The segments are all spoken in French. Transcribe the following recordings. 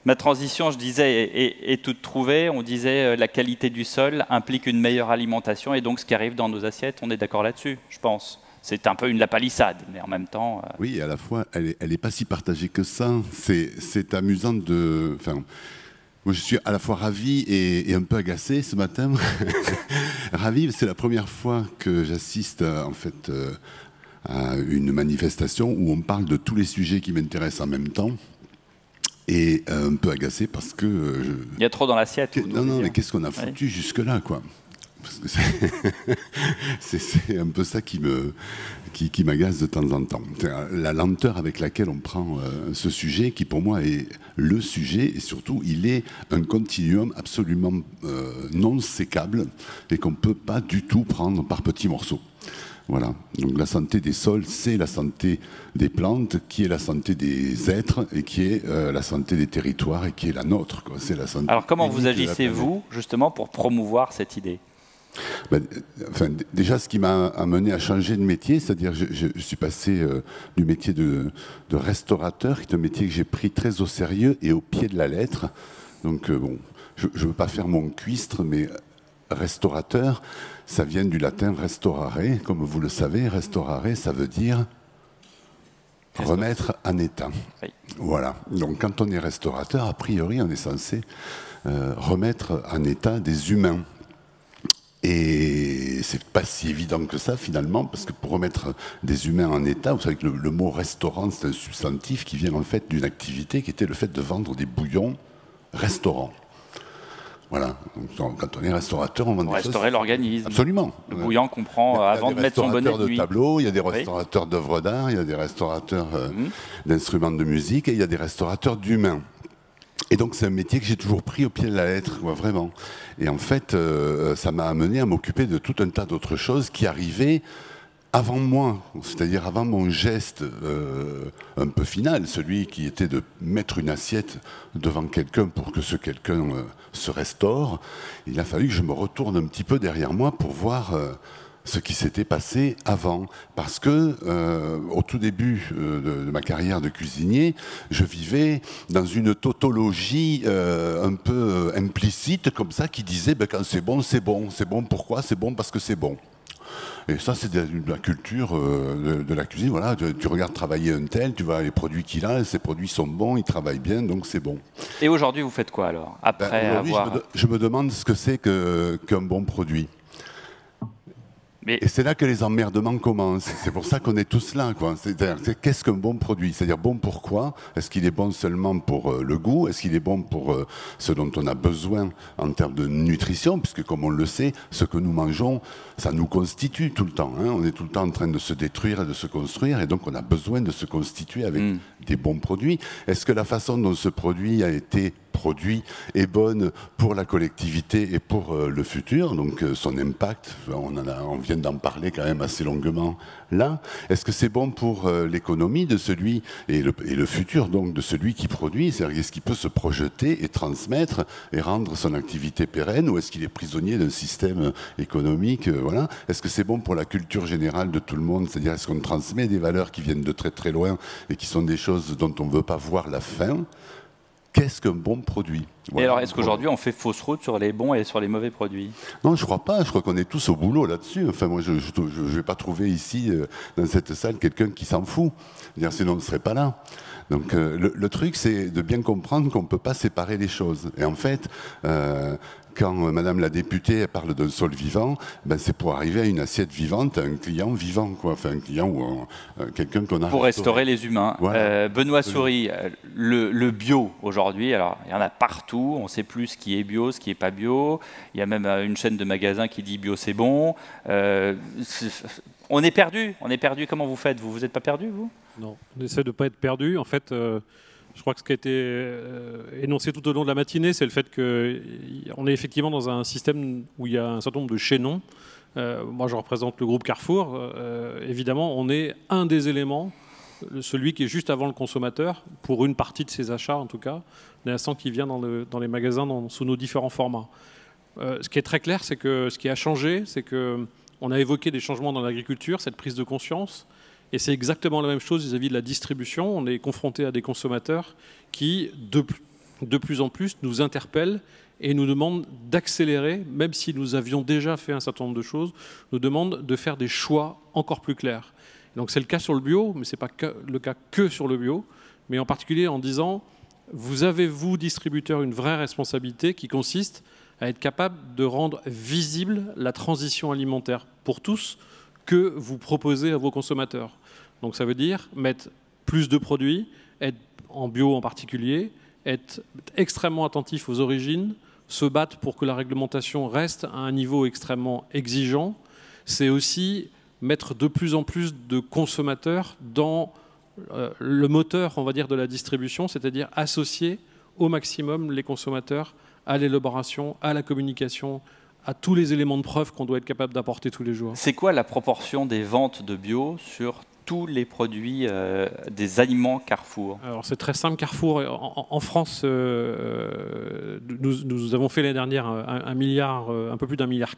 Ma transition, je disais, est toute trouvée. On disait la qualité du sol implique une meilleure alimentation et donc ce qui arrive dans nos assiettes, on est d'accord là-dessus, je pense. C'est un peu une lapalissade, mais en même temps... Oui, à la fois, elle est pas si partagée que ça. C'est amusant de... Enfin, moi, je suis à la fois ravi et un peu agacé ce matin. Ravi, c'est la première fois que j'assiste en fait à une manifestation où on parle de tous les sujets qui m'intéressent en même temps. Et un peu agacé parce que... Il y a trop dans l'assiette. Non, non, mais qu'est-ce qu'on a foutu jusque-là, quoi? Parce que c'est un peu ça qui m'agace de temps en temps. La lenteur avec laquelle on prend ce sujet, qui pour moi est le sujet, et surtout, il est un continuum absolument non sécable et qu'on ne peut pas du tout prendre par petits morceaux. Voilà. Donc la santé des sols, c'est la santé des plantes, qui est la santé des êtres, et qui est la santé des territoires, et qui est la nôtre, quoi. C'est la santé. Alors comment vous agissez, vous, justement, pour promouvoir cette idée? Enfin, déjà, ce qui m'a amené à changer de métier, c'est-à-dire je suis passé du métier de restaurateur, qui est un métier que j'ai pris très au sérieux et au pied de la lettre. Donc, bon, je ne veux pas faire mon cuistre, mais restaurateur, ça vient du latin restaurare, comme vous le savez. Restaurare, ça veut dire remettre en état. Oui. Voilà. Donc, quand on est restaurateur, a priori, on est censé remettre en état des humains. Et c'est pas si évident que ça finalement, parce que pour remettre des humains en état, vous savez que le mot restaurant, c'est un substantif qui vient en fait d'une activité qui était le fait de vendre des bouillons restaurants. Voilà. Donc, quand on est restaurateur, on vend des choses. Restaurer l'organisme. Absolument. Le bouillon qu'on prend avant de mettre son bonnet de nuit. Il y a des restaurateurs de tableaux, il y a des restaurateurs d'œuvres d'art, il y a des restaurateurs d'instruments de musique, et il y a des restaurateurs d'humains. Et donc c'est un métier que j'ai toujours pris au pied de la lettre, quoi, vraiment. Et en fait, ça m'a amené à m'occuper de tout un tas d'autres choses qui arrivaient avant moi, c'est-à-dire avant mon geste un peu final, celui qui était de mettre une assiette devant quelqu'un pour que ce quelqu'un se restaure. Il a fallu que je me retourne un petit peu derrière moi pour voir ce qui s'était passé avant. Parce que au tout début de ma carrière de cuisinier, je vivais dans une tautologie un peu implicite, comme ça, qui disait quand c'est bon, c'est bon. C'est bon pourquoi? C'est bon parce que c'est bon. Et ça, c'est de la culture de la cuisine. Voilà, tu regardes travailler un tel, tu vois les produits qu'il a, ces produits sont bons, ils travaillent bien, donc c'est bon. Et aujourd'hui, vous faites quoi alors? Après avoir... je me demande ce que c'est qu'un bon produit. Mais... Et c'est là que les emmerdements commencent. C'est pour ça qu'on est tous là, quoi. Qu'est-ce qu'un bon produit? C'est-à-dire bon pourquoi? Est-ce qu'il est bon seulement pour le goût? Est-ce qu'il est bon pour ce dont on a besoin en termes de nutrition? Puisque comme on le sait, ce que nous mangeons, ça nous constitue tout le temps. Hein. On est tout le temps en train de se détruire et de se construire, et donc on a besoin de se constituer avec des bons produits. Est-ce que la façon dont ce produit a été produit est bonne pour la collectivité et pour le futur, donc son impact, on vient d'en parler quand même assez longuement là. Est-ce que c'est bon pour l'économie de celui et le futur donc de celui qui produit? C'est-à-dire est-ce qu'il peut se projeter et transmettre et rendre son activité pérenne, ou est-ce qu'il est prisonnier d'un système économique voilà. Est-ce que c'est bon pour la culture générale de tout le monde? C'est-à-dire est-ce qu'on transmet des valeurs qui viennent de très très loin et qui sont des choses dont on ne veut pas voir la fin? Qu'est-ce qu'un bon produit? Voilà. Et alors, est-ce qu'aujourd'hui, on fait fausse route sur les bons et sur les mauvais produits? Non, je crois pas. Je crois qu'on est tous au boulot là-dessus. Enfin, moi, je ne vais pas trouver ici, dans cette salle, quelqu'un qui s'en fout. Sinon, on ne serait pas là. Donc, le truc, c'est de bien comprendre qu'on ne peut pas séparer les choses. Et en fait, quand Madame la députée parle d'un sol vivant, c'est pour arriver à une assiette vivante, à un client vivant, quoi. Enfin, un client ou quelqu'un qu'on a pour restaurer les humains. Voilà. Benoît Souris, le bio aujourd'hui, alors il y en a partout. On ne sait plus ce qui est bio, ce qui n'est pas bio. Il y a même une chaîne de magasins qui dit bio, c'est bon. On est perdu. On est perdu. Comment vous faites? Vous n'êtes pas perdu, vous? Non, on essaie de ne pas être perdu. En fait, je crois que ce qui a été énoncé tout au long de la matinée, c'est le fait qu'on est effectivement dans un système où il y a un certain nombre de chaînons. Moi, je représente le groupe Carrefour. Évidemment, on est un des éléments, celui qui est juste avant le consommateur, pour une partie de ses achats en tout cas, l'instant qui vient dans les magasins sous nos différents formats. Ce qui est très clair, c'est que ce qui a changé, c'est qu'on a évoqué des changements dans l'agriculture, cette prise de conscience. Et c'est exactement la même chose vis-à-vis de la distribution. On est confronté à des consommateurs qui, de plus en plus, nous interpellent et nous demandent d'accélérer, même si nous avions déjà fait un certain nombre de choses, nous demandent de faire des choix encore plus clairs. Donc c'est le cas sur le bio, mais ce n'est pas le cas que sur le bio, mais en particulier en disant, vous avez, vous, distributeurs, une vraie responsabilité qui consiste à être capable de rendre visible la transition alimentaire pour tous que vous proposez à vos consommateurs. Donc ça veut dire mettre plus de produits, être en bio en particulier, être extrêmement attentif aux origines, se battre pour que la réglementation reste à un niveau extrêmement exigeant. C'est aussi mettre de plus en plus de consommateurs dans le moteur, on va dire, de la distribution, c'est-à-dire associer au maximum les consommateurs à l'élaboration, à la communication, à tous les éléments de preuve qu'on doit être capable d'apporter tous les jours. C'est quoi la proportion des ventes de bio sur tous les produits des aliments Carrefour? Alors c'est très simple, Carrefour, en France, nous avons fait l'année dernière un peu plus d'1,4 milliard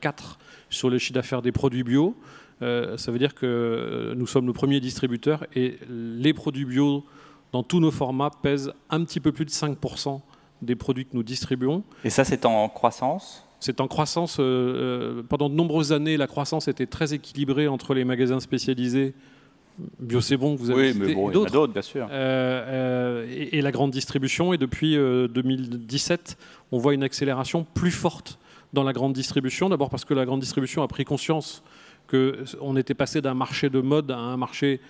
sur le chiffre d'affaires des produits bio. Ça veut dire que nous sommes le premier distributeur et les produits bio dans tous nos formats pèsent un petit peu plus de 5% des produits que nous distribuons. Et ça, c'est en croissance? C'est en croissance. Pendant de nombreuses années, la croissance était très équilibrée entre les magasins spécialisés, Bio c'est bon, que vous avez cité, mais bon, et d'autres, d'autres, bien sûr. et la grande distribution. Et depuis 2017, on voit une accélération plus forte dans la grande distribution. D'abord parce que la grande distribution a pris conscience qu'on était passé d'un marché de mode à un marché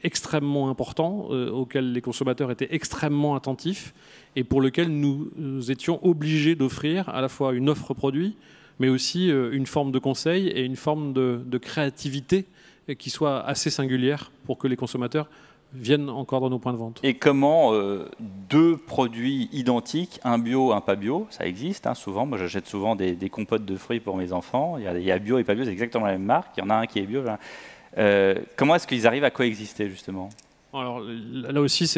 extrêmement important, auquel les consommateurs étaient extrêmement attentifs et pour lequel nous étions obligés d'offrir à la fois une offre produit, mais aussi une forme de conseil et une forme de créativité qui soit assez singulière pour que les consommateurs viennent encore dans nos points de vente. Et comment deux produits identiques, un bio, un pas bio, ça existe souvent. Moi, j'achète souvent des compotes de fruits pour mes enfants. Il y a bio et pas bio, c'est exactement la même marque. Il y en a un qui est bio. Comment est-ce qu'ils arrivent à coexister, justement ? Alors là aussi,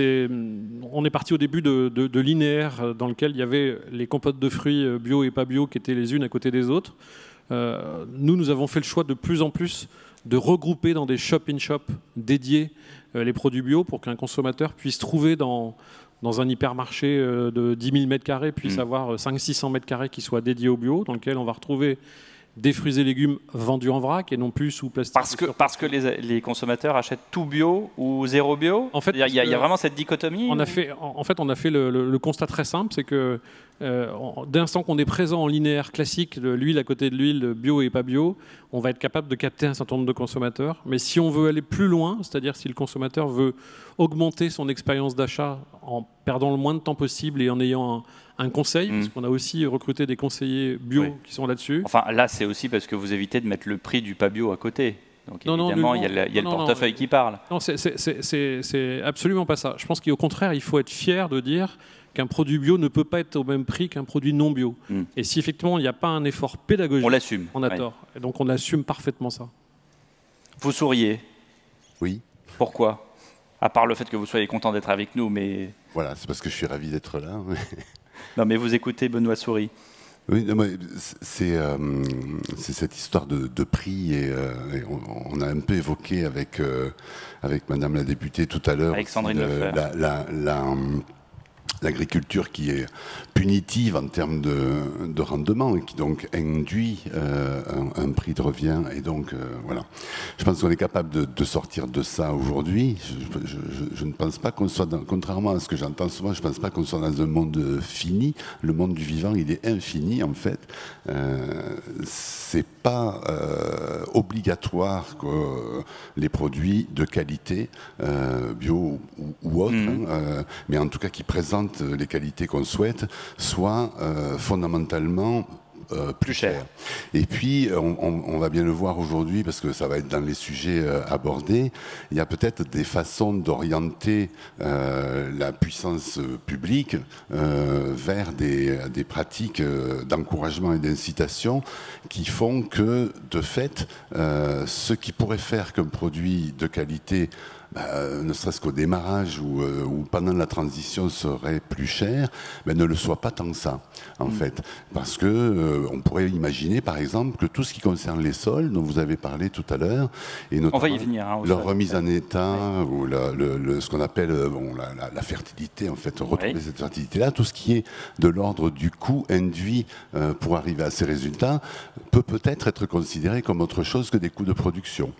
on est parti au début de linéaire dans lequel il y avait les compotes de fruits bio et pas bio qui étaient les unes à côté des autres. Nous avons fait le choix de plus en plus de regrouper dans des shop-in-shop dédiés les produits bio pour qu'un consommateur puisse trouver dans un hypermarché de 10 000 m², puisse avoir 500-600 m² qui soient dédiés au bio, dans lequel on va retrouver des fruits et légumes vendus en vrac et non plus sous plastique. Parce que les consommateurs achètent tout bio ou zéro bio ? En fait, il y a vraiment cette dichotomie ? On a fait le constat très simple, c'est que dès l'instant qu'on est présent en linéaire classique, l'huile à côté de l'huile, bio et pas bio, on va être capable de capter un certain nombre de consommateurs. Mais si on veut aller plus loin, c'est-à-dire si le consommateur veut augmenter son expérience d'achat en perdant le moins de temps possible et en ayant un conseil, parce qu'on a aussi recruté des conseillers bio qui sont là-dessus. Enfin, là, c'est aussi parce que vous évitez de mettre le prix du pas bio à côté. Donc évidemment, il y a le portefeuille qui parle. Non, c'est absolument pas ça. Je pense qu'au contraire, il faut être fier de dire qu'un produit bio ne peut pas être au même prix qu'un produit non bio. Et si effectivement il n'y a pas un effort pédagogique, on l'assume. On a tort. Et donc on assume parfaitement ça. Vous souriez. Oui. Pourquoi ? À part le fait que vous soyez content d'être avec nous, mais... Voilà, c'est parce que je suis ravi d'être là. Non, mais vous écoutez Benoît Souris. Oui, c'est cette histoire de prix et on a un peu évoqué avec Madame la députée tout à l'heure Alexandrine Lefebvre. L'agriculture qui est punitive en termes de rendement et qui donc induit un prix de revient. Et donc, voilà. Je pense qu'on est capable de sortir de ça aujourd'hui. Je ne pense pas qu'on soit, contrairement à ce que j'entends souvent, je ne pense pas qu'on soit dans un monde fini. Le monde du vivant, il est infini, en fait. C'est pas obligatoire que les produits de qualité, bio ou autres, mais en tout cas qui présentent les qualités qu'on souhaite, soient fondamentalement plus cher. Et puis, on va bien le voir aujourd'hui, parce que ça va être dans les sujets abordés, il y a peut-être des façons d'orienter la puissance publique vers des pratiques d'encouragement et d'incitation qui font que, de fait, ce qui pourrait faire qu'un produit de qualité ne serait-ce qu'au démarrage ou pendant la transition serait plus cher, ne le soit pas tant que ça, en fait. Parce que on pourrait imaginer, par exemple, que tout ce qui concerne les sols, dont vous avez parlé tout à l'heure, et notamment on va y venir, leur remise en état, ou ce qu'on appelle la fertilité, en fait, retrouver cette fertilité-là, tout ce qui est de l'ordre du coût induit pour arriver à ces résultats, peut-être être considéré comme autre chose que des coûts de production.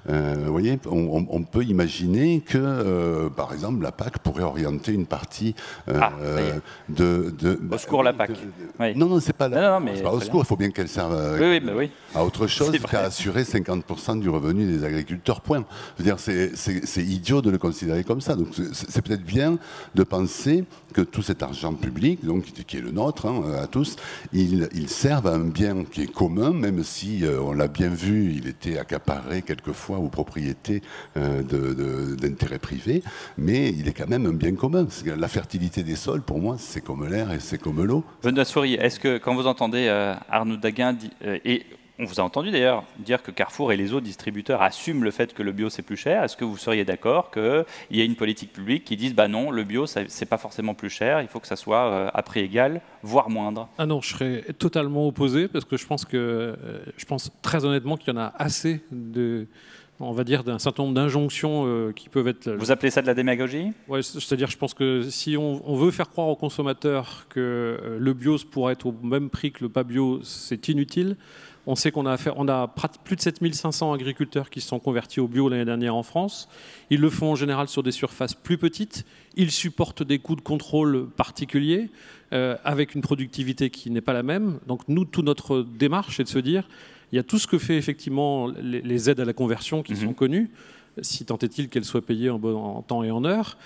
Vous voyez, on peut imaginer que, par exemple, la PAC pourrait orienter une partie au secours, la PAC. Non, c'est pas mais pas au secours, il faut bien qu'elle serve à autre chose qu'à assurer 50% du revenu des agriculteurs, point. Je veux dire, c'est idiot de le considérer comme ça. Donc c'est peut-être bien de penser que tout cet argent public, donc, qui est le nôtre, à tous, il serve à un bien qui est commun, même si, on l'a bien vu, il était accaparé quelquefois aux propriétés d'intérêts privés, mais il est quand même un bien commun. La fertilité des sols, pour moi, c'est comme l'air et c'est comme l'eau. Benoît Souris, est-ce que quand vous entendez Arnaud Daguin, et on vous a entendu d'ailleurs dire que Carrefour et les autres distributeurs assument le fait que le bio c'est plus cher, est-ce que vous seriez d'accord qu'il y ait une politique publique qui dise non, le bio c'est pas forcément plus cher, il faut que ça soit à prix égal, voire moindre? Ah non, je serais totalement opposé parce que je pense très honnêtement qu'il y en a assez on va dire d'un certain nombre d'injonctions qui peuvent être... Vous appelez ça de la démagogie? Oui, c'est-à-dire je pense que si on veut faire croire aux consommateurs que le bio pourrait être au même prix que le pas bio, c'est inutile. On sait qu'on a plus de 7500 agriculteurs qui se sont convertis au bio l'année dernière en France. Ils le font en général sur des surfaces plus petites. Ils supportent des coûts de contrôle particuliers avec une productivité qui n'est pas la même. Donc nous, toute notre démarche est de se dire, il y a tout ce que fait effectivement les aides à la conversion qui sont connues, si tant est-il qu'elles soient payées en temps et en heure.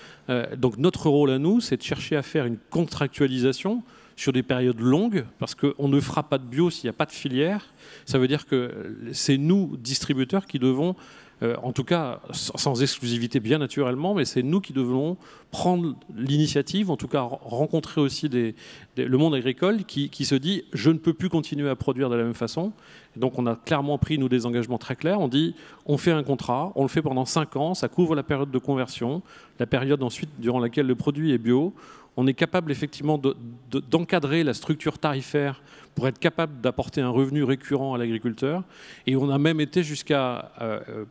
Donc notre rôle à nous, c'est de chercher à faire une contractualisation sur des périodes longues, parce qu'on ne fera pas de bio s'il n'y a pas de filière. Ça veut dire que c'est nous, distributeurs, qui devons, en tout cas sans exclusivité bien naturellement, mais c'est nous qui devons prendre l'initiative, en tout cas rencontrer aussi le monde agricole qui se dit « je ne peux plus continuer à produire de la même façon ». Donc on a clairement pris, nous, des engagements très clairs. On dit on fait un contrat, on le fait pendant 5 ans, ça couvre la période de conversion, la période ensuite durant laquelle le produit est bio. On est capable effectivement d'encadrer la structure tarifaire pour être capable d'apporter un revenu récurrent à l'agriculteur. Et on a même été jusqu'à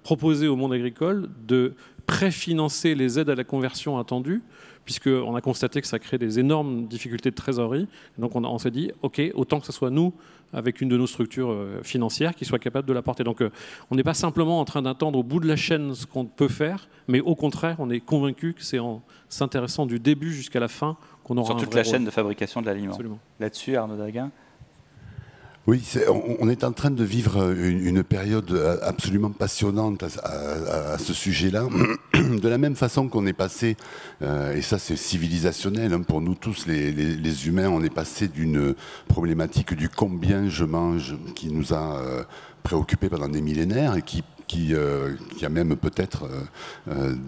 proposer au monde agricole de préfinancer les aides à la conversion attendues, puisqu'on a constaté que ça crée des énormes difficultés de trésorerie. Donc on s'est dit, OK, autant que ce soit nous, avec une de nos structures financières, qui soit capable de l'apporter. Donc on n'est pas simplement en train d'attendre au bout de la chaîne ce qu'on peut faire, mais au contraire, on est convaincu que c'est en s'intéressant du début jusqu'à la fin qu'on aura un vrai sur toute la rôle. chaîne de fabrication de l'aliment. Absolument. Là-dessus, Arnaud Daguin? Oui, on est en train de vivre une période absolument passionnante à ce sujet-là. De la même façon qu'on est passé, et ça c'est civilisationnel, pour nous tous les humains, on est passé d'une problématique du combien je mange qui nous a préoccupés pendant des millénaires et qui a même peut-être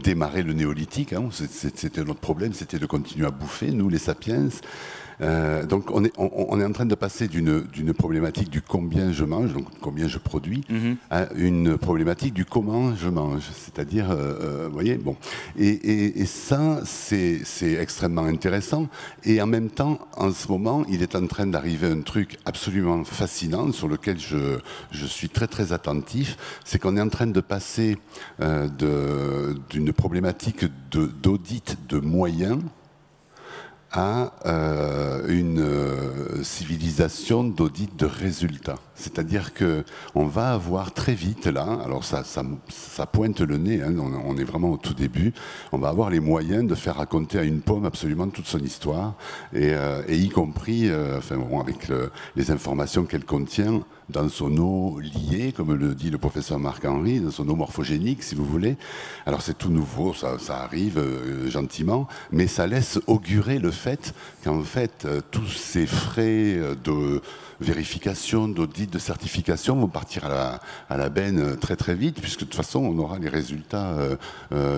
démarré le néolithique. C'était notre problème, c'était de continuer à bouffer, nous les sapiens. Donc on est en train de passer d'une problématique du combien je mange, donc combien je produis, à une problématique du comment je mange. C'est-à-dire, vous voyez, bon. Et ça, c'est extrêmement intéressant. Et en même temps, en ce moment, il est en train d'arriver un truc absolument fascinant sur lequel je suis très très attentif. C'est qu'on est en train de passer d'une problématique d'audit de moyens à une civilisation d'audit de résultats. C'est-à-dire qu'on va avoir très vite là, alors ça pointe le nez, on est vraiment au tout début, on va avoir les moyens de faire raconter à une pomme absolument toute son histoire, et y compris avec les informations qu'elle contient dans son eau liée, comme le dit le professeur Marc-Henri, dans son eau morphogénique, si vous voulez. Alors c'est tout nouveau, ça arrive gentiment, mais ça laisse augurer le fait qu'en fait, tous ces frais de vérification, d'audit, audits de certification vont partir à la benne très très vite, puisque de toute façon, on aura les résultats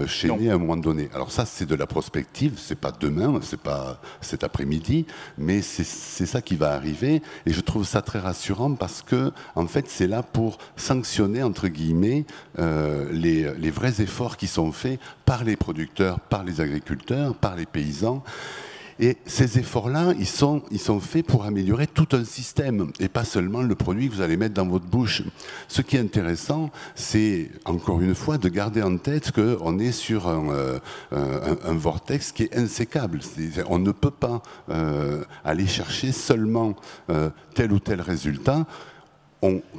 chaînés à un moment donné. Alors ça, c'est de la prospective, c'est pas demain, c'est pas cet après-midi, mais c'est ça qui va arriver. Et je trouve ça très rassurant parce que, en fait, c'est là pour sanctionner, entre guillemets, les vrais efforts qui sont faits par les producteurs, par les agriculteurs, par les paysans. Et ces efforts-là, ils sont faits pour améliorer tout un système et pas seulement le produit que vous allez mettre dans votre bouche. Ce qui est intéressant, c'est, encore une fois, de garder en tête qu'on est sur un vortex qui est insécable. On ne peut pas aller chercher seulement tel ou tel résultat.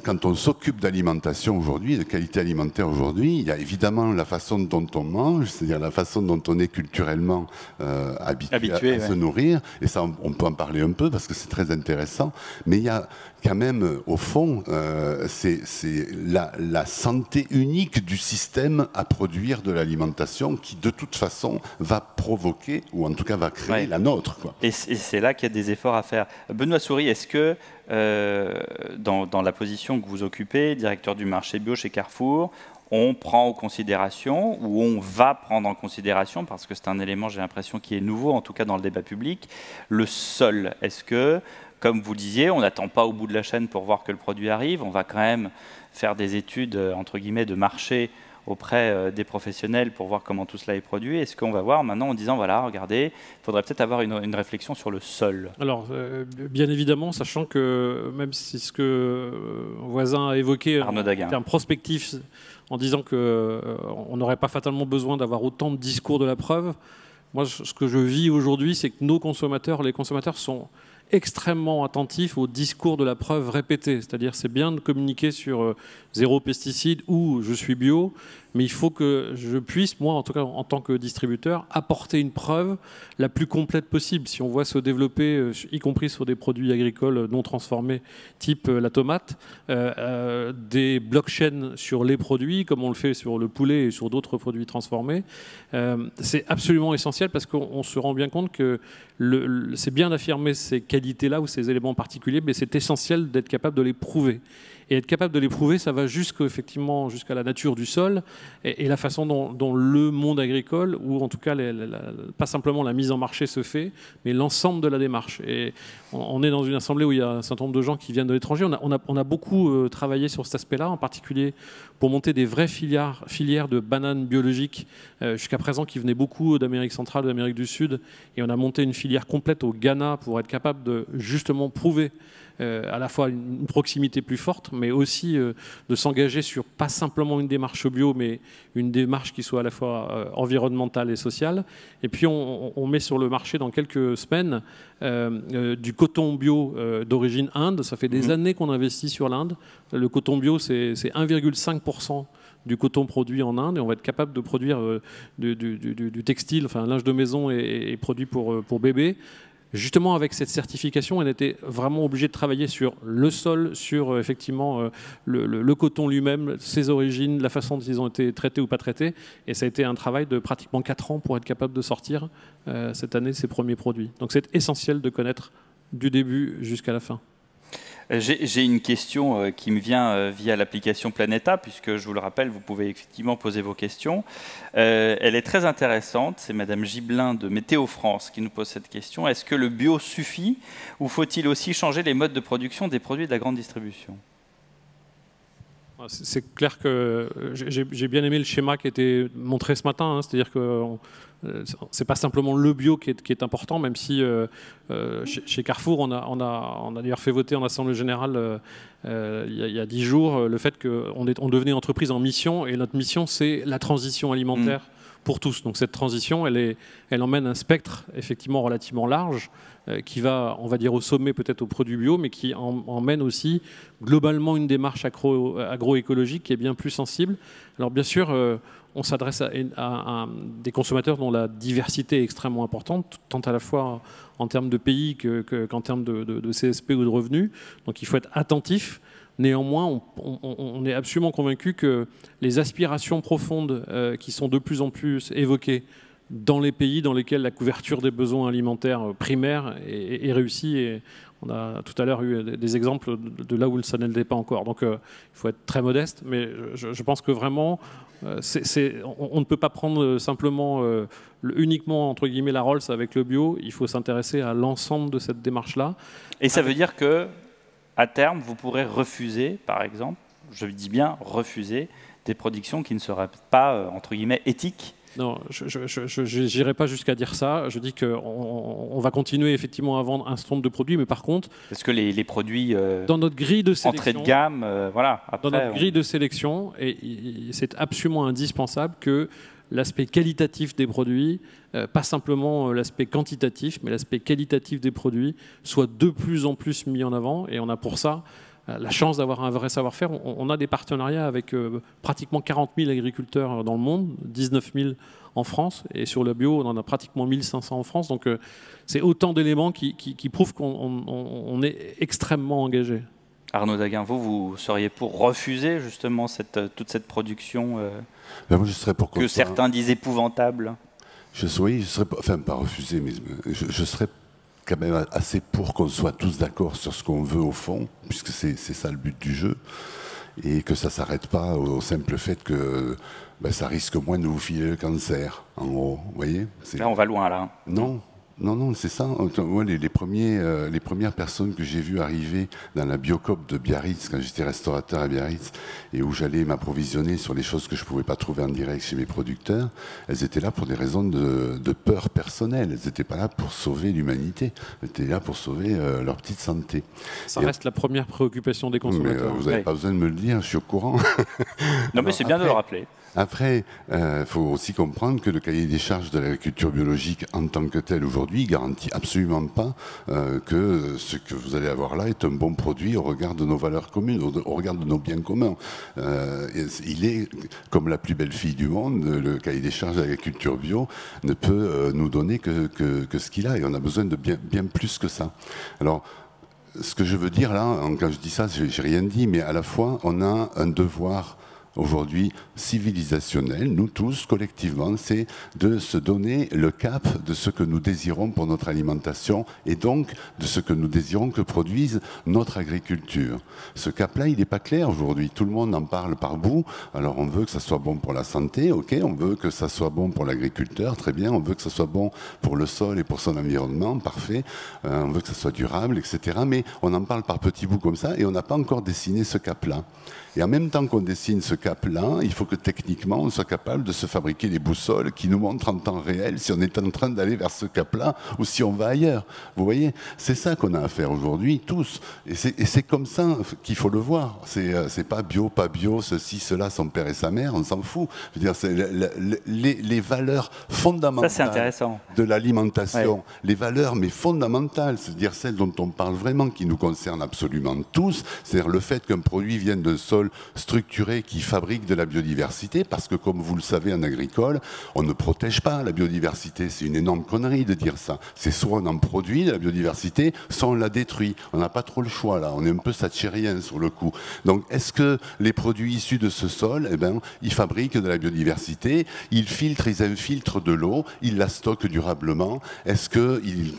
Quand on s'occupe d'alimentation aujourd'hui, de qualité alimentaire aujourd'hui, il y a évidemment la façon dont on mange, c'est-à-dire la façon dont on est culturellement habitué à se nourrir, et ça on peut en parler un peu parce que c'est très intéressant, mais il y a quand même, au fond, c'est la santé unique du système à produire de l'alimentation qui, de toute façon, va provoquer, ou en tout cas va créer la nôtre, quoi. Et c'est là qu'il y a des efforts à faire. Benoît Souris, est-ce que dans la position que vous occupez, directeur du marché bio chez Carrefour, on prend en considération, ou on va prendre en considération, parce que c'est un élément, j'ai l'impression, qui est nouveau, en tout cas dans le débat public, le sol. Est-ce que, comme vous disiez, on n'attend pas au bout de la chaîne pour voir que le produit arrive, on va quand même faire des études, entre guillemets, de marché auprès des professionnels pour voir comment tout cela est produit. Est-ce qu'on va voir maintenant en disant, voilà, regardez, il faudrait peut-être avoir une réflexion sur le sol? Alors, bien évidemment, sachant que même si ce que voisin a évoqué en termes prospectifs, en disant qu'on n'aurait pas fatalement besoin d'avoir autant de discours de la preuve, moi, ce que je vis aujourd'hui, c'est que nos consommateurs, les consommateurs sont extrêmement attentifs au discours de la preuve répétée. C'est-à-dire, c'est bien de communiquer sur zéro pesticide ou je suis bio, mais il faut que je puisse, moi en tout cas en tant que distributeur, apporter une preuve la plus complète possible. Si on voit se développer, y compris sur des produits agricoles non transformés, type la tomate, des blockchains sur les produits, comme on le fait sur le poulet et sur d'autres produits transformés, c'est absolument essentiel parce qu'on se rend bien compte que c'est bien d'affirmer ces qualités-là ou ces éléments particuliers, mais c'est essentiel d'être capable de les prouver. Et être capable de les prouver, ça va jusqu'à la nature du sol et la façon dont le monde agricole, ou en tout cas pas simplement la mise en marché se fait, mais l'ensemble de la démarche. Et on est dans une assemblée où il y a un certain nombre de gens qui viennent de l'étranger. On a beaucoup travaillé sur cet aspect-là, en particulier pour monter des vraies filières de bananes biologiques, jusqu'à présent qui venaient beaucoup d'Amérique centrale, d'Amérique du Sud. Et on a monté une filière complète au Ghana pour être capable de justement prouver à la fois une proximité plus forte, mais aussi de s'engager sur pas simplement une démarche bio, mais une démarche qui soit à la fois environnementale et sociale. Et puis on met sur le marché dans quelques semaines du coton bio d'origine Inde. Ça fait des années qu'on investit sur l'Inde. Le coton bio, c'est 1,5% du coton produit en Inde, et on va être capable de produire du textile, enfin linge de maison et produits pour bébés. Justement, avec cette certification, on était vraiment obligé de travailler sur le sol, sur effectivement le coton lui-même, ses origines, la façon dont ils ont été traités ou pas traités. Et ça a été un travail de pratiquement 4 ans pour être capable de sortir cette année ces premiers produits. Donc c'est essentiel de connaître du début jusqu'à la fin. J'ai une question qui me vient via l'application Planeta, puisque je vous le rappelle, vous pouvez effectivement poser vos questions. Elle est très intéressante, c'est Madame Gibelin de Météo France qui nous pose cette question. Est-ce que le bio suffit ou faut-il aussi changer les modes de production des produits de la grande distribution ? C'est clair que j'ai bien aimé le schéma qui a été montré ce matin, hein, c'est-à-dire que c'est pas simplement le bio qui est important, même si chez Carrefour, on a d'ailleurs fait voter en Assemblée Générale il y a 10 jours le fait qu'on devenait entreprise en mission, et notre mission, c'est la transition alimentaire pour tous. Donc cette transition, elle emmène un spectre effectivement relativement large qui va, on va dire, au sommet peut-être aux produits bio, mais qui emmène aussi globalement une démarche agroécologique qui est bien plus sensible. Alors bien sûr, on s'adresse à des consommateurs dont la diversité est extrêmement importante, tant à la fois en termes de pays qu'en termes de CSP ou de revenus. Donc il faut être attentif. Néanmoins, on est absolument convaincu que les aspirations profondes qui sont de plus en plus évoquées dans les pays dans lesquels la couverture des besoins alimentaires primaires est réussie. Et on a tout à l'heure eu des exemples de là où ça ne l'est pas encore. Donc il faut être très modeste, mais je pense que vraiment, on ne peut pas prendre simplement uniquement entre guillemets la Rolls avec le bio. Il faut s'intéresser à l'ensemble de cette démarche-là. Et ça veut dire que à terme, vous pourrez refuser, par exemple, je dis bien refuser, des productions qui ne seraient pas entre guillemets éthiques. Non, je n'irai pas jusqu'à dire ça. Je dis qu'on va continuer effectivement à vendre un certain nombre de produits, mais par contre... Parce que les produits dans notre grille de sélection, entrée de gamme, voilà. Après, dans notre grille de sélection, et c'est absolument indispensable que l'aspect qualitatif des produits, pas simplement l'aspect quantitatif, mais l'aspect qualitatif des produits, soit de plus en plus mis en avant. Et on a pour ça la chance d'avoir un vrai savoir-faire. On a des partenariats avec pratiquement 40 000 agriculteurs dans le monde, 19 000 en France, et sur le bio, on en a pratiquement 1500 en France. Donc c'est autant d'éléments qui prouvent qu'on est extrêmement engagé. Arnaud Daguin, vous seriez pour refuser justement toute cette production moi, je serais pour que certains disent épouvantable? Oui, je serais, enfin pas refuser, mais je serais quand même assez pour qu'on soit tous d'accord sur ce qu'on veut au fond, puisque c'est ça le but du jeu, et que ça ne s'arrête pas au simple fait que ça risque moins de vous filer le cancer, en gros, vous voyez. Là, on va loin, là. Non. Non, c'est ça. Moi, les premières personnes que j'ai vues arriver dans la Biocoop de Biarritz, quand j'étais restaurateur à Biarritz, et où j'allais m'approvisionner sur les choses que je ne pouvais pas trouver en direct chez mes producteurs, elles étaient là pour des raisons de peur personnelle. Elles n'étaient pas là pour sauver l'humanité. Elles étaient là pour sauver leur petite santé. Ça reste la première préoccupation des consommateurs. Vous n'avez pas besoin de me le dire, je suis au courant. Non, mais c'est bien de le rappeler. Après, faut aussi comprendre que le cahier des charges de l'agriculture biologique en tant que tel aujourd'hui garantit absolument pas que ce que vous allez avoir là est un bon produit au regard de nos valeurs communes, au regard de nos biens communs. Il est, comme la plus belle fille du monde, le cahier des charges de l'agriculture bio ne peut nous donner que ce qu'il a, et on a besoin de bien plus que ça. Alors, ce que je veux dire là, quand je dis ça, j'ai rien dit, mais à la fois, on a un devoir aujourd'hui civilisationnel, nous tous collectivement, c'est de se donner le cap de ce que nous désirons pour notre alimentation et donc de ce que nous désirons que produise notre agriculture. Ce cap-là, il n'est pas clair aujourd'hui. Tout le monde en parle par bout. Alors on veut que ça soit bon pour la santé, ok, on veut que ça soit bon pour l'agriculteur, très bien, on veut que ça soit bon pour le sol et pour son environnement, parfait, on veut que ça soit durable, etc. Mais on en parle par petits bouts comme ça et on n'a pas encore dessiné ce cap-là. Et en même temps qu'on dessine ce cap-là, il faut que techniquement on soit capable de se fabriquer des boussoles qui nous montrent en temps réel si on est en train d'aller vers ce cap-là ou si on va ailleurs. Vous voyez, c'est ça qu'on a à faire aujourd'hui, tous. Et c'est comme ça qu'il faut le voir. C'est pas bio, pas bio, ceci, cela, son père et sa mère, on s'en fout. Je veux dire, c'est les valeurs fondamentales de l'alimentation, ouais. Les valeurs mais fondamentales, c'est-à-dire celles dont on parle vraiment, qui nous concernent absolument tous, c'est-à-dire le fait qu'un produit vienne d'un sol structuré qui fabrique de la biodiversité, parce que comme vous le savez en agricole, on ne protège pas la biodiversité, c'est une énorme connerie de dire ça. C'est soit on en produit de la biodiversité, soit on la détruit. On n'a pas trop le choix là, on est un peu satchérien sur le coup. Donc est-ce que les produits issus de ce sol, ils fabriquent de la biodiversité, ils filtrent, ils infiltrent de l'eau, ils la stockent durablement, est-ce qu'ils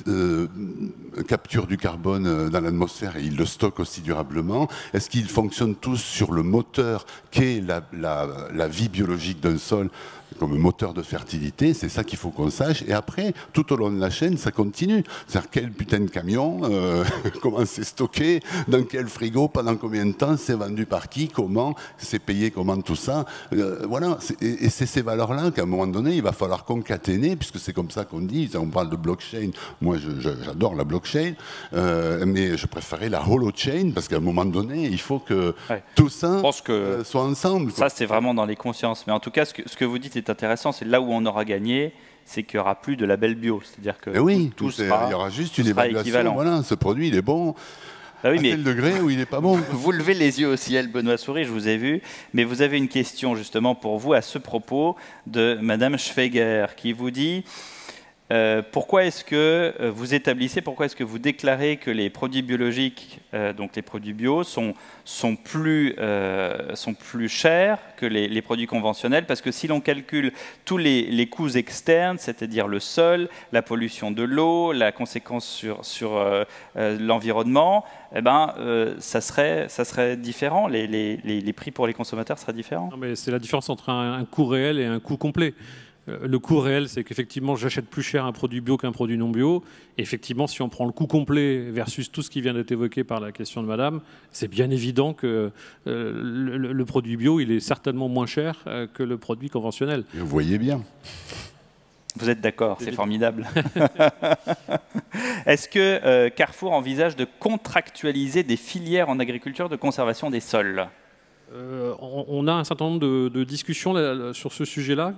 capturent du carbone dans l'atmosphère et ils le stockent aussi durablement, est-ce qu'ils fonctionnent tous sur le moteur qu'est la vie biologique d'un sol comme moteur de fertilité, c'est ça qu'il faut qu'on sache. Et après, tout au long de la chaîne, ça continue. C'est-à-dire quel putain de camion, comment c'est stocké, dans quel frigo, pendant combien de temps, c'est vendu par qui, comment, c'est payé, comment, tout ça. Voilà, et c'est ces valeurs-là qu'à un moment donné, il va falloir concaténer, puisque c'est comme ça qu'on dit, on parle de blockchain. Moi, j'adore la blockchain, mais je préférais la holochain, parce qu'à un moment donné, il faut que tout ça soit ensemble. Ça, c'est vraiment dans les consciences. Mais en tout cas, ce que vous dites est intéressant, c'est là où on aura gagné, c'est qu'il n'y aura plus de label bio. C'est-à-dire que tout sera, il y aura juste une évaluation. Voilà, ce produit, il est bon. Ah oui, à tel degré où il n'est pas bon. Vous levez les yeux au ciel, Benoît Souris, je vous ai vu, mais vous avez une question justement pour vous à ce propos de Madame Schweiger qui vous dit pourquoi est-ce que vous établissez, pourquoi est-ce que vous déclarez que les produits biologiques, donc les produits bio, sont plus chers que les produits conventionnels? Parce que si l'on calcule tous les coûts externes, c'est-à-dire le sol, la pollution de l'eau, la conséquence sur l'environnement, eh ben, ça serait différent. Les prix pour les consommateurs seraient différents. Non, mais c'est la différence entre un coût réel et un coût complet. Le coût réel, c'est qu'effectivement, j'achète plus cher un produit bio qu'un produit non bio. Et effectivement, si on prend le coût complet versus tout ce qui vient d'être évoqué par la question de madame, c'est bien évident que le produit bio, il est certainement moins cher que le produit conventionnel. Et vous voyez bien. Vous êtes d'accord, c'est formidable. Est-ce que Carrefour envisage de contractualiser des filières en agriculture de conservation des sols ? On a un certain nombre de discussions là, sur ce sujet-là,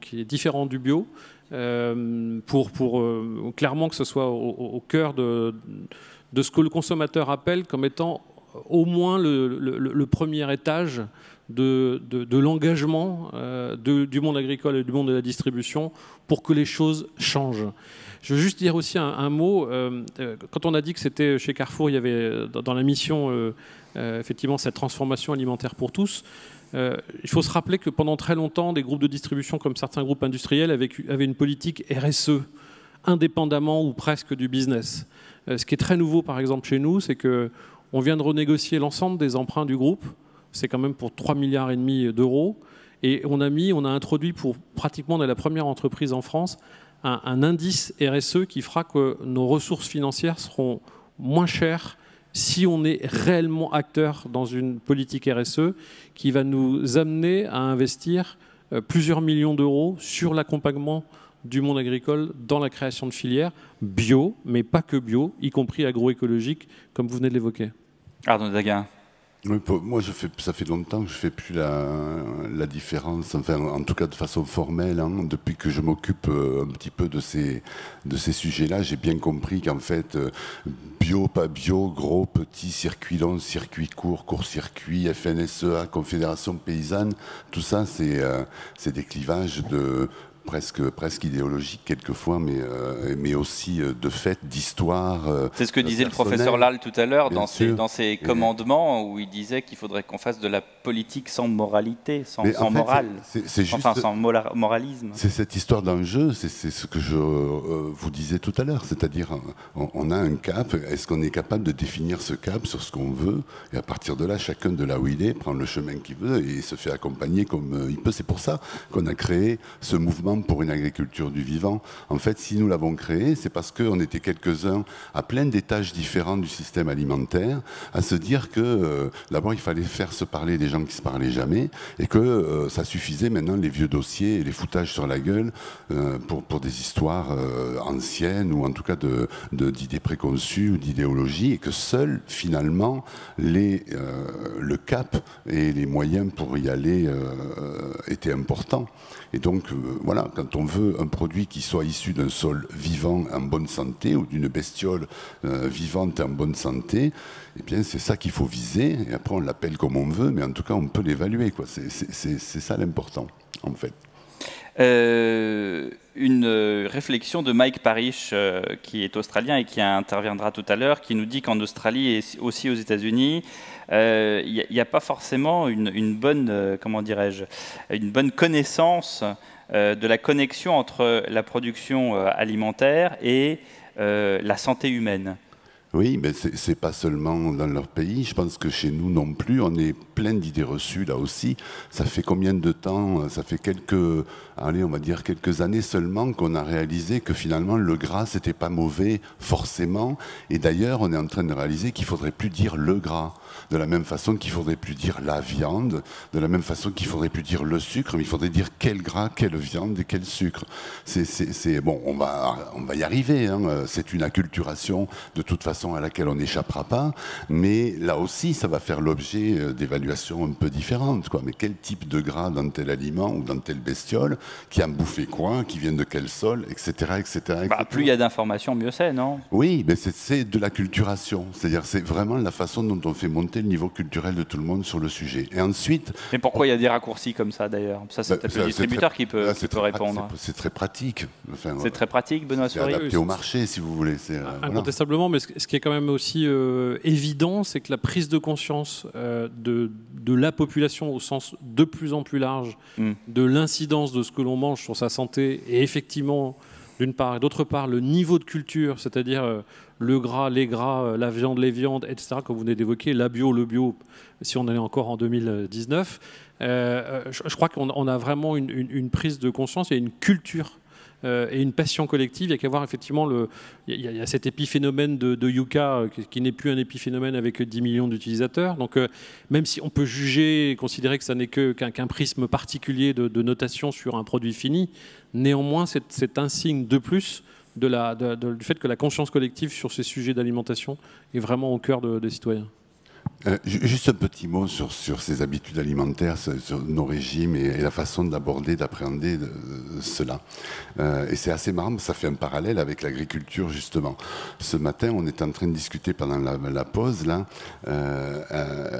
qui est différent du bio, pour clairement que ce soit au cœur de ce que le consommateur appelle comme étant au moins le premier étage de l'engagement du monde agricole et du monde de la distribution pour que les choses changent. Je veux juste dire aussi un mot. Quand on a dit que c'était chez Carrefour, il y avait dans la mission effectivement cette transformation alimentaire pour tous. Il faut se rappeler que pendant très longtemps, des groupes de distribution comme certains groupes industriels avaient une politique RSE, indépendamment ou presque du business. Ce qui est très nouveau, par exemple, chez nous, c'est qu'on vient de renégocier l'ensemble des emprunts du groupe. C'est quand même pour 3,5 milliards d'euros. Et on a introduit pour pratiquement, on est la première entreprise en France, un indice RSE qui fera que nos ressources financières seront moins chères si on est réellement acteur dans une politique RSE qui va nous amener à investir plusieurs millions d'euros sur l'accompagnement du monde agricole dans la création de filières bio, mais pas que bio, y compris agroécologique, comme vous venez de l'évoquer. Arnaud Daguin. Oui, moi, ça fait longtemps que je ne fais plus la différence, enfin, en tout cas de façon formelle. Hein, depuis que je m'occupe un petit peu de ces sujets-là, j'ai bien compris qu'en fait, bio, pas bio, gros, petit, circuit long, circuit court, court-circuit, FNSEA, Confédération paysanne, tout ça, c'est des clivages presque idéologique quelquefois, mais aussi de fait, d'histoire. C'est ce que disait le professeur Lal tout à l'heure dans ses commandements, où il disait qu'il faudrait qu'on fasse de la politique sans moralité, sans morale, sans moralisme. C'est cette histoire d'enjeu, c'est ce que je vous disais tout à l'heure, c'est-à-dire on a un cap, est-ce qu'on est capable de définir ce cap sur ce qu'on veut, et à partir de là, chacun de là où il est prend le chemin qu'il veut et se fait accompagner comme il peut. C'est pour ça qu'on a créé ce mouvement pour une agriculture du vivant. En fait, si nous l'avons créé, c'est parce qu'on était quelques-uns à plein d'étages différents du système alimentaire, à se dire que d'abord il fallait faire se parler des gens qui se parlaient jamais, et que ça suffisait maintenant les vieux dossiers et les foutages sur la gueule pour des histoires anciennes, ou en tout cas d'idées préconçues ou d'idéologies, et que seul finalement le cap et les moyens pour y aller étaient importants. Et donc voilà, quand on veut un produit qui soit issu d'un sol vivant en bonne santé, ou d'une bestiole vivante en bonne santé, eh bien c'est ça qu'il faut viser, et après on l'appelle comme on veut, mais en tout cas on peut l'évaluer, quoi. C'est ça l'important, en fait. Une réflexion de Mike Parrish, qui est australien et qui interviendra tout à l'heure, qui nous dit qu'en Australie et aussi aux États-Unis, il n'y a pas forcément une bonne, une bonne connaissance de la connexion entre la production alimentaire et la santé humaine. Oui, mais c'est pas seulement dans leur pays. Je pense que chez nous non plus, on est plein d'idées reçues là aussi. Ça fait combien de temps? Ça fait on va dire quelques années seulement qu'on a réalisé que finalement le gras c'était pas mauvais forcément. Et d'ailleurs, on est en train de réaliser qu'il faudrait plus dire le gras. De la même façon qu'il faudrait plus dire la viande, de la même façon qu'il faudrait plus dire le sucre, mais il faudrait dire quel gras, quelle viande et quel sucre. Bon, on va y arriver. Hein. C'est une acculturation de toute façon façon à laquelle on n'échappera pas, mais là aussi, ça va faire l'objet d'évaluations un peu différentes, quoi. Mais quel type de gras dans tel aliment ou dans telle bestiole, qui a bouffé quoi, qui vient de quel sol, etc. etc., Bah, plus il y a d'informations, mieux c'est, non? Oui, mais c'est de la culturation. C'est-à-dire c'est vraiment la façon dont on fait monter le niveau culturel de tout le monde sur le sujet. Et ensuite... Mais pourquoi il y a des raccourcis comme ça, d'ailleurs? Ça, c'est peut-être le distributeur qui peut répondre. C'est très pratique. Enfin, c'est très pratique, Benoît Souris. C'est adapté au marché, si vous voulez. Incontestablement, mais ce qui est quand même aussi évident, c'est que la prise de conscience de la population au sens de plus en plus large, de l'incidence de ce que l'on mange sur sa santé, et effectivement, d'une part, et d'autre part, le niveau de culture, c'est-à-dire le gras, les gras, la viande, les viandes, etc., comme vous venez d'évoquer, la bio, le bio, si on est encore en 2019, je crois qu'on a vraiment une prise de conscience et une culture et une passion collective. Il y a qu'à voir effectivement, il y a cet épiphénomène de Yuka qui n'est plus un épiphénomène avec 10 millions d'utilisateurs. Donc même si on peut juger et considérer que ça n'est qu'un prisme particulier de notation sur un produit fini, néanmoins c'est un signe de plus du fait que la conscience collective sur ces sujets d'alimentation est vraiment au cœur des citoyens. Juste un petit mot sur ces habitudes alimentaires, sur nos régimes et la façon d'aborder, d'appréhender cela. Et c'est assez marrant, ça fait un parallèle avec l'agriculture justement. Ce matin, on était en train de discuter pendant la pause, là,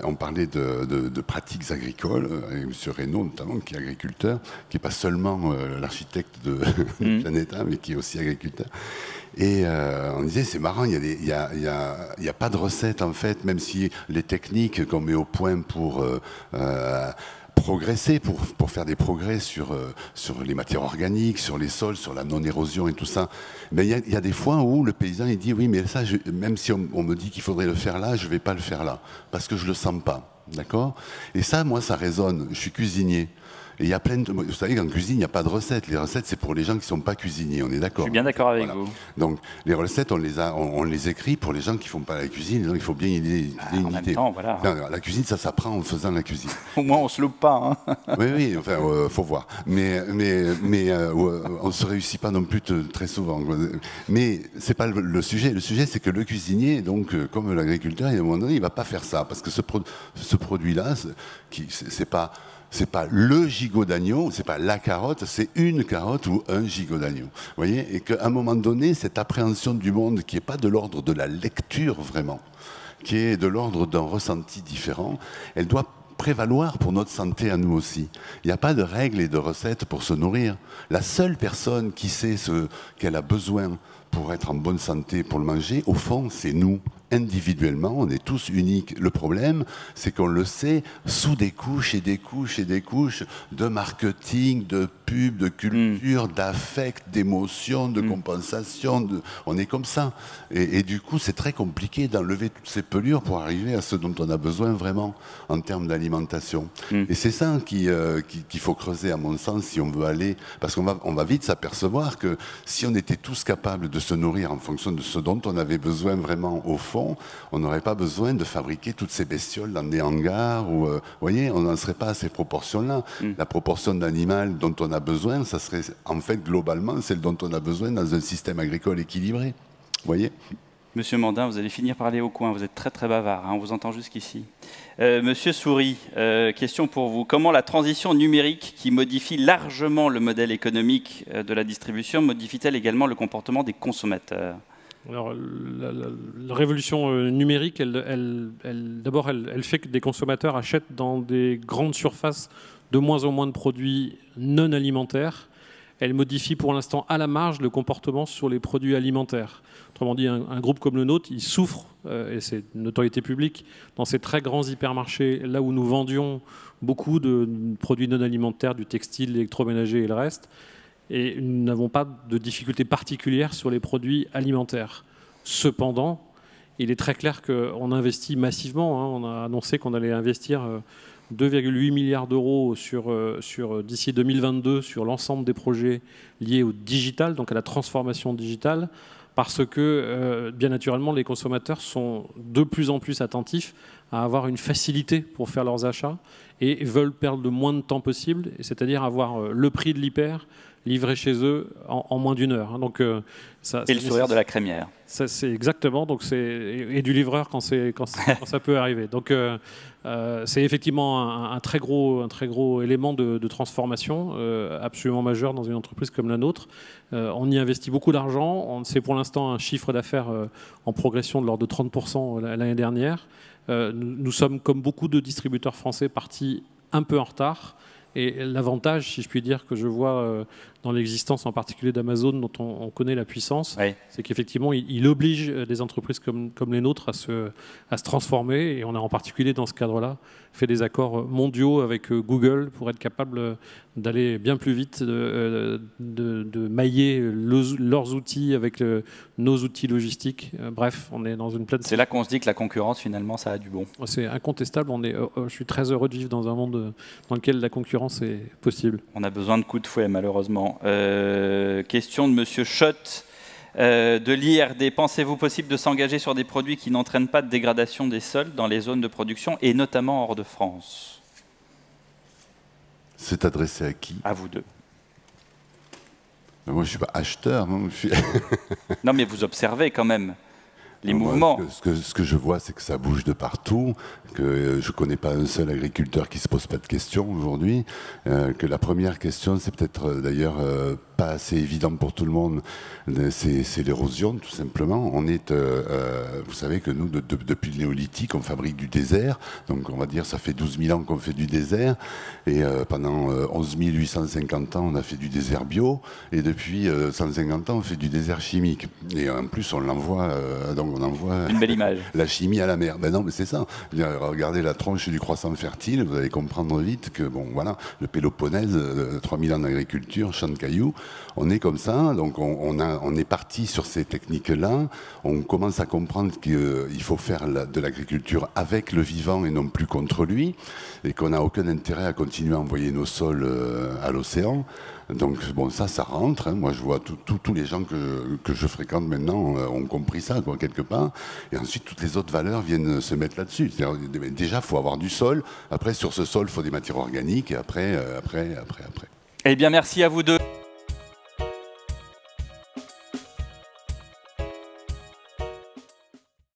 on parlait de pratiques agricoles, avec M. Reynaud notamment, qui est agriculteur, qui n'est pas seulement l'architecte de Planeta, mais qui est aussi agriculteur. Et on disait, c'est marrant, il n'y a pas de recette en fait, même si les techniques qu'on met au point pour progresser, pour faire des progrès sur les matières organiques, sur les sols, sur la non-érosion et tout ça. Mais il y a des fois où le paysan il dit, oui, mais ça, même si on me dit qu'il faudrait le faire là, je ne vais pas le faire là, parce que je ne le sens pas. D'accord? Et ça, moi, ça résonne. Je suis cuisinier. Et il y a plein de... Vous savez qu'en cuisine, il n'y a pas de recettes. Les recettes, c'est pour les gens qui ne sont pas cuisiniers, on est d'accord? Je suis bien d'accord avec vous. Donc, les recettes, on les écrit pour les gens qui ne font pas la cuisine. Donc, il faut bien une idée. En même temps, voilà. Non, la cuisine, ça s'apprend en faisant la cuisine. Au moins, on ne se loupe pas. Hein. Oui, enfin, faut voir. Mais on ne se réussit pas non plus très souvent. Mais ce n'est pas le sujet. Le sujet, c'est que le cuisinier, donc, comme l'agriculteur, à un moment donné, il ne va pas faire ça. Parce que ce produit-là, c'est pas le gigot d'agneau, c'est pas la carotte, c'est une carotte ou un gigot d'agneau. Vous voyez? Et qu'à un moment donné, cette appréhension du monde qui n'est pas de l'ordre de la lecture vraiment, qui est de l'ordre d'un ressenti différent, elle doit prévaloir pour notre santé à nous aussi. Il n'y a pas de règles et de recettes pour se nourrir. La seule personne qui sait ce qu'elle a besoin pour être en bonne santé, pour le manger, au fond, c'est nous. Individuellement, on est tous uniques. Le problème, c'est qu'on le sait sous des couches et des couches et des couches de marketing, de pub, de culture, d'affect, d'émotion, de compensation. On est comme ça. Et du coup, c'est très compliqué d'enlever toutes ces pelures pour arriver à ce dont on a besoin vraiment en termes d'alimentation. Et c'est ça qu'il faut creuser, à mon sens, si on veut aller... Parce qu'on va vite s'apercevoir que si on était tous capables de se nourrir en fonction de ce dont on avait besoin vraiment au fond, on n'aurait pas besoin de fabriquer toutes ces bestioles dans des hangars. Vous voyez, on n'en serait pas à ces proportions-là. La proportion d'animal dont on a besoin, ça serait en fait globalement celle dont on a besoin dans un système agricole équilibré. Vous voyez ? Monsieur Mandin, vous allez finir par aller au coin. Vous êtes très très bavard, hein, on vous entend jusqu'ici. Monsieur Souris, question pour vous. Comment la transition numérique, qui modifie largement le modèle économique de la distribution, modifie-t-elle également le comportement des consommateurs ? Alors, la révolution numérique, d'abord, elle fait que des consommateurs achètent dans des grandes surfaces de moins en moins de produits non alimentaires. Elle modifie pour l'instant à la marge le comportement sur les produits alimentaires. Autrement dit, un groupe comme le nôtre, il souffre, et c'est une notoriété publique, dans ces très grands hypermarchés, là où nous vendions beaucoup de produits non alimentaires, du textile, l'électroménager et le reste. Et nous n'avons pas de difficultés particulières sur les produits alimentaires. Cependant, il est très clair qu'on investit massivement. Hein. On a annoncé qu'on allait investir 2,8 milliards d'euros d'ici 2022 sur l'ensemble des projets liés au digital, donc à la transformation digitale, parce que, bien naturellement, les consommateurs sont de plus en plus attentifs à avoir une facilité pour faire leurs achats et veulent perdre le moins de temps possible, c'est-à-dire avoir le prix de l'hyper, livré chez eux en moins d'1 heure. Donc, et le sourire de la crémière. C'est exactement, donc et du livreur quand ça peut arriver. Donc c'est effectivement un très gros élément de transformation absolument majeur dans une entreprise comme la nôtre. On y investit beaucoup d'argent. C'est pour l'instant un chiffre d'affaires en progression de l'ordre de 30% l'année dernière. Nous sommes, comme beaucoup de distributeurs français, partis un peu en retard. Et l'avantage, si je puis dire, que je vois dans l'existence en particulier d'Amazon, dont on connaît la puissance, oui, c'est qu'effectivement, il oblige des entreprises comme les nôtres à se transformer. Et on a en particulier dans ce cadre-là fait des accords mondiaux avec Google pour être capable d'aller bien plus vite, de mailler leurs outils avec nos outils logistiques. Bref, on est dans une pleine... C'est là qu'on se dit que la concurrence, finalement, ça a du bon. C'est incontestable. Je suis très heureux de vivre dans un monde dans lequel la concurrence est possible. On a besoin de coups de fouet, malheureusement. Question de Monsieur Schott, de l'IRD. Pensez-vous possible de s'engager sur des produits qui n'entraînent pas de dégradation des sols dans les zones de production, et notamment hors de France? C'est adressé à qui? À vous deux. Moi, je ne suis pas acheteur. Non, non, mais vous observez quand même les mouvements. Ce que je vois, c'est que ça bouge de partout, que je ne connais pas un seul agriculteur qui ne se pose pas de questions aujourd'hui, que la première question, c'est peut-être d'ailleurs pas assez évident pour tout le monde, c'est l'érosion, tout simplement. On est, vous savez que nous, depuis le néolithique, on fabrique du désert, donc on va dire ça fait 12 000 ans qu'on fait du désert, et pendant 11 850 ans, on a fait du désert bio, et depuis 150 ans, on fait du désert chimique. Et en plus, on l'envoie... on envoie une belle image. La chimie à la mer. Ben non, mais c'est ça. Regardez la tronche du croissant fertile, vous allez comprendre vite que, bon, voilà, le Péloponnèse, 3000 ans d'agriculture, champ de cailloux, on est comme ça, donc on est parti sur ces techniques-là, on commence à comprendre qu'il faut faire de l'agriculture avec le vivant et non plus contre lui, et qu'on n'a aucun intérêt à continuer à envoyer nos sols à l'océan. Donc bon, ça rentre, hein. Moi je vois tous les gens que je fréquente maintenant ont compris ça, quoi, quelque part, et ensuite toutes les autres valeurs viennent se mettre là-dessus. Déjà, il faut avoir du sol, après sur ce sol, il faut des matières organiques, et après. Eh bien, merci à vous deux.